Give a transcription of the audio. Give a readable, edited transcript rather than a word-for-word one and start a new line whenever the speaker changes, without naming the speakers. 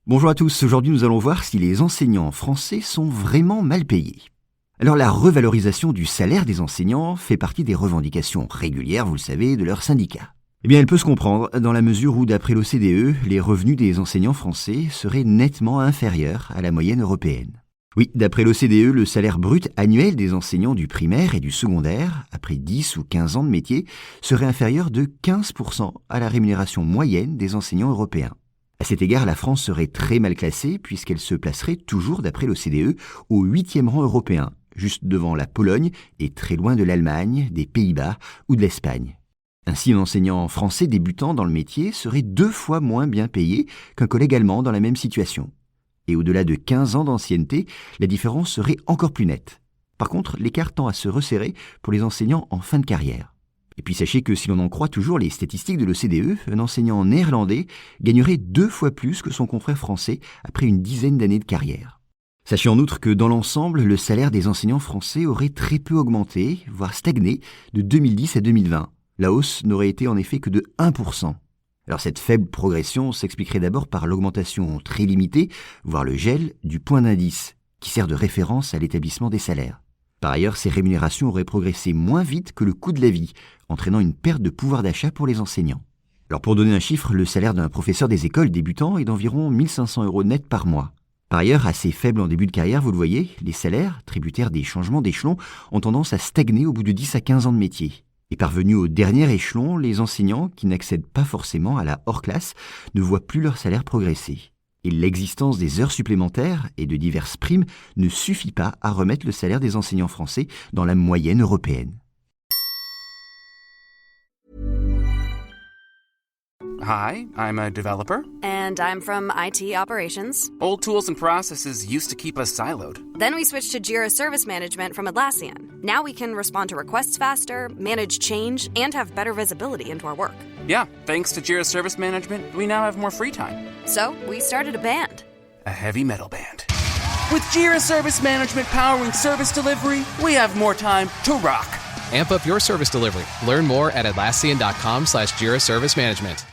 Bonjour à tous, aujourd'hui nous allons voir si les enseignants français sont vraiment mal payés. Alors la revalorisation du salaire des enseignants fait partie des revendications régulières, vous le savez, de leurs syndicats. Eh bien elle peut se comprendre dans la mesure où d'après l'OCDE, les revenus des enseignants français seraient nettement inférieurs à la moyenne européenne. Oui, d'après l'OCDE, le salaire brut annuel des enseignants du primaire et du secondaire, après 10 ou 15 ans de métier, serait inférieur de 15% à la rémunération moyenne des enseignants européens. À cet égard, la France serait très mal classée puisqu'elle se placerait toujours, d'après l'OCDE, au 8e rang européen, juste devant la Pologne et très loin de l'Allemagne, des Pays-Bas ou de l'Espagne. Ainsi, un enseignant français débutant dans le métier serait 2 fois moins bien payé qu'un collègue allemand dans la même situation. Et au-delà de 15 ans d'ancienneté, la différence serait encore plus nette. Par contre, l'écart tend à se resserrer pour les enseignants en fin de carrière. Et puis sachez que si l'on en croit toujours les statistiques de l'OCDE, un enseignant néerlandais gagnerait 2 fois plus que son confrère français après une dizaine d'années de carrière. Sachez en outre que dans l'ensemble, le salaire des enseignants français aurait très peu augmenté, voire stagné, de 2010 à 2020. La hausse n'aurait été en effet que de 1%. Alors cette faible progression s'expliquerait d'abord par l'augmentation très limitée, voire le gel, du point d'indice, qui sert de référence à l'établissement des salaires. Par ailleurs, ces rémunérations auraient progressé moins vite que le coût de la vie, entraînant une perte de pouvoir d'achat pour les enseignants. Alors pour donner un chiffre, le salaire d'un professeur des écoles débutant est d'environ 1 500 € net par mois. Par ailleurs, assez faible en début de carrière, vous le voyez, les salaires, tributaires des changements d'échelon, ont tendance à stagner au bout de 10 à 15 ans de métier. Et parvenus au dernier échelon, les enseignants, qui n'accèdent pas forcément à la hors-classe, ne voient plus leur salaire progresser. Et l'existence des heures supplémentaires et de diverses primes ne suffit pas à remettre le salaire des enseignants français dans la moyenne européenne.
Hi, I'm a developer.
And I'm from IT operations.
Old tools and processes used to keep us siloed.
Then we switched to Jira Service Management from Atlassian. Now we can respond to requests faster, manage change, and have better visibility into our work.
Yeah, thanks to Jira Service Management, we now have more free time.
So we started a band.
A heavy metal band. With Jira Service Management powering service delivery, we have more time to rock.
Amp up your service delivery. Learn more at Atlassian.com/Jira Service Management.